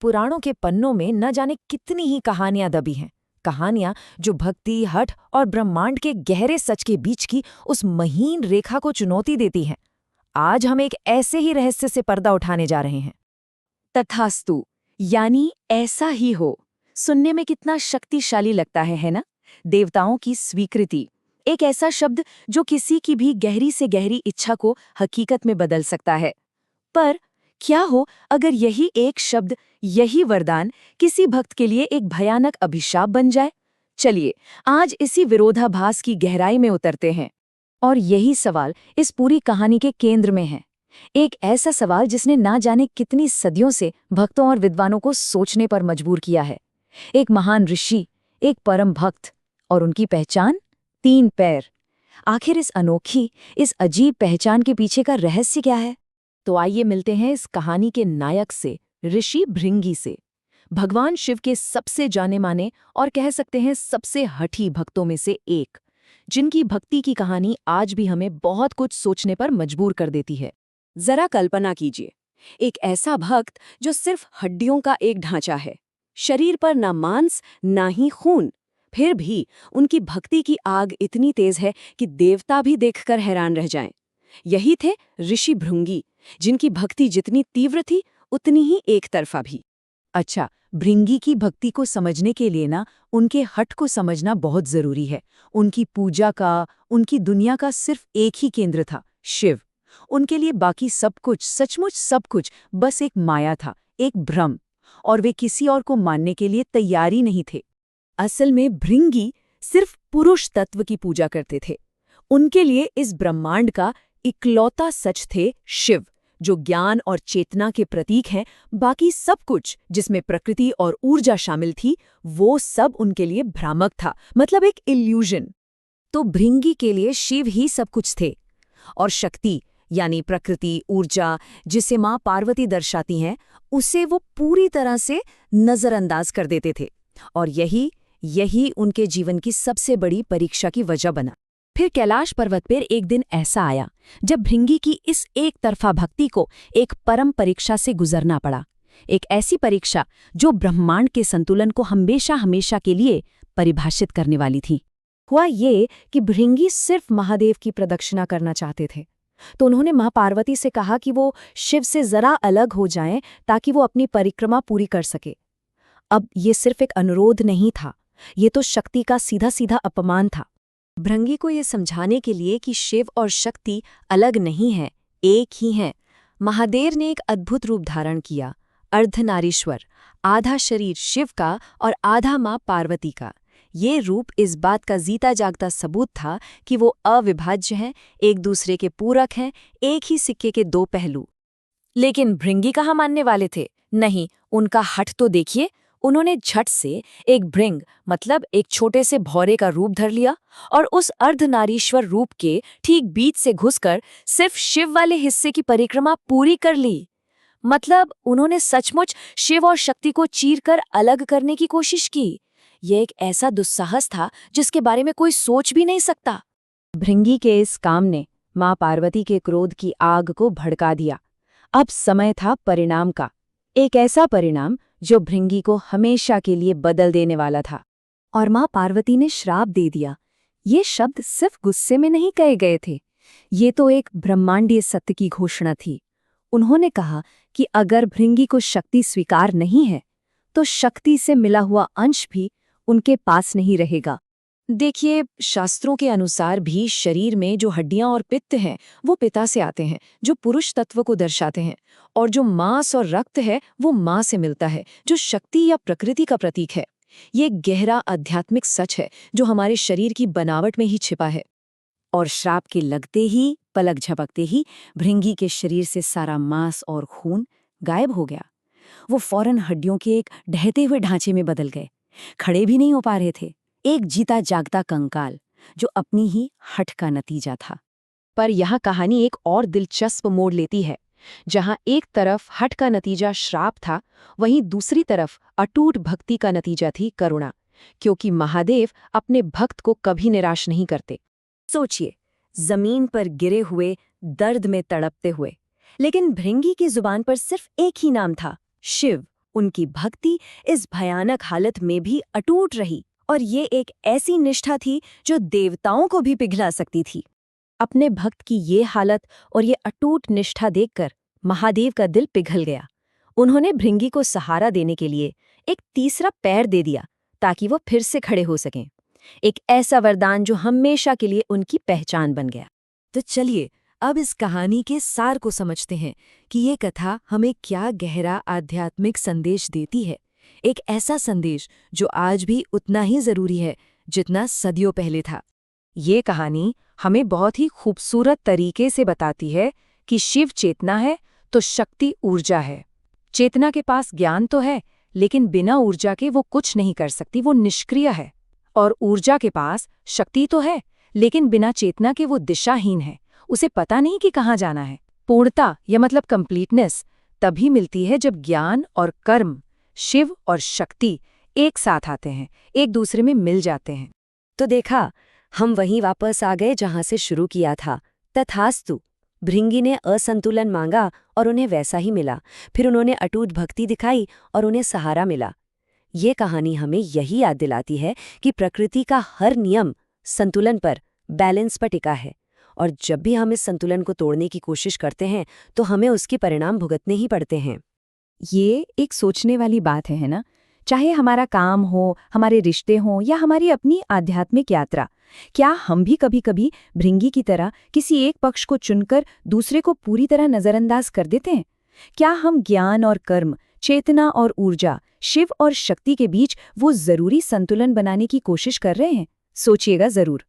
पुराणों के पन्नों में न जाने कितनी ही कहानियां दबी हैं। कहानियां जो भक्ति, हठ और ब्रह्मांड के गहरे सच के बीच की उस महीन रेखा को चुनौती देती हैं। आज हम एक ऐसे ही रहस्य से पर्दा उठाने जा रहे हैं। तथास्तु, यानी ऐसा ही हो। सुनने में कितना शक्तिशाली लगता है ना? देवताओं की स्वीकृति, एक ऐसा शब्द जो किसी की भी गहरी से गहरी इच्छा को हकीकत में बदल सकता है। पर क्या हो अगर यही एक शब्द, यही वरदान किसी भक्त के लिए एक भयानक अभिशाप बन जाए? चलिए आज इसी विरोधाभास की गहराई में उतरते हैं। और यही सवाल इस पूरी कहानी के केंद्र में है। एक ऐसा सवाल जिसने ना जाने कितनी सदियों से भक्तों और विद्वानों को सोचने पर मजबूर किया है। एक महान ऋषि, एक परम भक्त और उनकी पहचान 3 पैर। आखिर इस अनोखी, इस अजीब पहचान के पीछे का रहस्य क्या है? तो आइए मिलते हैं इस कहानी के नायक से, ऋषि भृंगी से। भगवान शिव के सबसे जाने माने और कह सकते हैं सबसे हठी भक्तों में से एक, जिनकी भक्ति की कहानी आज भी हमें बहुत कुछ सोचने पर मजबूर कर देती है। जरा कल्पना कीजिए, एक ऐसा भक्त जो सिर्फ हड्डियों का एक ढांचा है, शरीर पर ना मांस ना ही खून, फिर भी उनकी भक्ति की आग इतनी तेज है कि देवता भी देखकर हैरान रह जाएं। यही थे ऋषि भृंगी, जिनकी भक्ति जितनी तीव्र थी उतनी ही एक तरफा भी। अच्छा, भृंगी की भक्ति को समझने के लिए ना उनके हठ को समझना बहुत जरूरी है। उनकी पूजा का, उनकी दुनिया का सिर्फ एक ही केंद्र था, शिव। उनके लिए बाकी सब कुछ, सचमुच सब कुछ, बस एक माया था, एक भ्रम, और वे किसी और को मानने के लिए तैयार ही नहीं थे। असल में भृंगी सिर्फ पुरुष तत्व की पूजा करते थे। उनके लिए इस ब्रह्मांड का इकलौता सच थे शिव, जो ज्ञान और चेतना के प्रतीक हैं। बाकी सब कुछ, जिसमें प्रकृति और ऊर्जा शामिल थी, वो सब उनके लिए भ्रामक था, मतलब एक इल्यूजन। तो भृंगी के लिए शिव ही सब कुछ थे, और शक्ति यानी प्रकृति, ऊर्जा, जिसे माँ पार्वती दर्शाती हैं, उसे वो पूरी तरह से नजरअंदाज कर देते थे। और यही उनके जीवन की सबसे बड़ी परीक्षा की वजह बना। फिर कैलाश पर्वत पर एक दिन ऐसा आया जब भृंगी की इस एक तरफा भक्ति को एक परम परीक्षा से गुजरना पड़ा। एक ऐसी परीक्षा जो ब्रह्मांड के संतुलन को हमेशा हमेशा के लिए परिभाषित करने वाली थी। हुआ ये कि भृंगी सिर्फ महादेव की प्रदक्षिणा करना चाहते थे, तो उन्होंने मां पार्वती से कहा कि वो शिव से जरा अलग हो जाएं ताकि वो अपनी परिक्रमा पूरी कर सके। अब ये सिर्फ एक अनुरोध नहीं था, ये तो शक्ति का सीधा सीधा अपमान था। भृंगी को ये समझाने के लिए कि शिव और शक्ति अलग नहीं है, एक ही हैं, महादेव ने एक अद्भुत रूप धारण किया, अर्धनारीश्वर, आधा शरीर शिव का और आधा मां पार्वती का। ये रूप इस बात का जीता जागता सबूत था कि वो अविभाज्य हैं, एक दूसरे के पूरक हैं, एक ही सिक्के के 2 पहलू। लेकिन भृंगी कहाँ मानने वाले थे? नहीं, उनका हठ तो देखिए। उन्होंने झट से एक भृंग, मतलब एक छोटे से भौरे का रूप धर लिया और उस अर्धनारीश्वर रूप के ठीक बीच से घुसकर सिर्फ शिव वाले हिस्से की परिक्रमा पूरी कर ली। मतलब उन्होंने सचमुच शिव और शक्ति को चीरकर अलग करने की कोशिश की। यह एक ऐसा दुस्साहस था जिसके बारे में कोई सोच भी नहीं सकता। भृंगी के इस काम ने मां पार्वती के क्रोध की आग को भड़का दिया। अब समय था परिणाम का, एक ऐसा परिणाम जो भृंगी को हमेशा के लिए बदल देने वाला था। और मां पार्वती ने श्राप दे दिया। ये शब्द सिर्फ गुस्से में नहीं कहे गए थे, ये तो एक ब्रह्मांडीय सत्य की घोषणा थी। उन्होंने कहा कि अगर भृंगी को शक्ति स्वीकार नहीं है, तो शक्ति से मिला हुआ अंश भी उनके पास नहीं रहेगा। देखिए, शास्त्रों के अनुसार भी शरीर में जो हड्डियां और पित्त हैं, वो पिता से आते हैं, जो पुरुष तत्व को दर्शाते हैं, और जो मांस और रक्त है, वो मां से मिलता है, जो शक्ति या प्रकृति का प्रतीक है। ये गहरा आध्यात्मिक सच है जो हमारे शरीर की बनावट में ही छिपा है। और श्राप के लगते ही, पलक झपकते ही, भृंगी के शरीर से सारा मांस और खून गायब हो गया। वो फौरन हड्डियों के एक ढहते हुए ढांचे में बदल गए, खड़े भी नहीं हो पा रहे थे, एक जीता जागता कंकाल जो अपनी ही हठ का नतीजा था। पर यह कहानी एक और दिलचस्प मोड़ लेती है। जहां एक तरफ हठ का नतीजा श्राप था, वहीं दूसरी तरफ अटूट भक्ति का नतीजा थी करुणा, क्योंकि महादेव अपने भक्त को कभी निराश नहीं करते। सोचिए, जमीन पर गिरे हुए, दर्द में तड़पते हुए, लेकिन भृंगी की जुबान पर सिर्फ एक ही नाम था, शिव। उनकी भक्ति इस भयानक हालत में भी अटूट रही, और ये एक ऐसी निष्ठा थी जो देवताओं को भी पिघला सकती थी। अपने भक्त की ये हालत और ये अटूट निष्ठा देखकर महादेव का दिल पिघल गया। उन्होंने भृंगी को सहारा देने के लिए एक तीसरा पैर दे दिया ताकि वो फिर से खड़े हो सकें। एक ऐसा वरदान जो हमेशा के लिए उनकी पहचान बन गया। तो चलिए अब इस कहानी के सार को समझते हैं कि ये कथा हमें क्या गहरा आध्यात्मिक संदेश देती है। एक ऐसा संदेश जो आज भी उतना ही जरूरी है जितना सदियों पहले था। ये कहानी हमें बहुत ही खूबसूरत तरीके से बताती है कि शिव चेतना है तो शक्ति ऊर्जा है। चेतना के पास ज्ञान तो है, लेकिन बिना ऊर्जा के वो कुछ नहीं कर सकती, वो निष्क्रिय है। और ऊर्जा के पास शक्ति तो है, लेकिन बिना चेतना के वो दिशाहीन है, उसे पता नहीं कि कहाँ जाना है। पूर्णता या मतलब कंप्लीटनेस तभी मिलती है जब ज्ञान और कर्म, शिव और शक्ति एक साथ आते हैं, एक दूसरे में मिल जाते हैं। तो देखा, हम वहीं वापस आ गए जहां से शुरू किया था। तथास्तु, भृंगी ने असंतुलन मांगा और उन्हें वैसा ही मिला। फिर उन्होंने अटूट भक्ति दिखाई और उन्हें सहारा मिला। ये कहानी हमें यही याद दिलाती है कि प्रकृति का हर नियम संतुलन पर, बैलेंस पर टिका है, और जब भी हम इस संतुलन को तोड़ने की कोशिश करते हैं तो हमें उसके परिणाम भुगतने ही पड़ते हैं। ये एक सोचने वाली बात है ना? चाहे हमारा काम हो, हमारे रिश्ते हों या हमारी अपनी आध्यात्मिक यात्रा, क्या हम भी कभी-कभी भृंगी की तरह किसी एक पक्ष को चुनकर दूसरे को पूरी तरह नजरअंदाज कर देते हैं? क्या हम ज्ञान और कर्म, चेतना और ऊर्जा, शिव और शक्ति के बीच वो जरूरी संतुलन बनाने की कोशिश कर रहे हैं? सोचिएगा जरूर।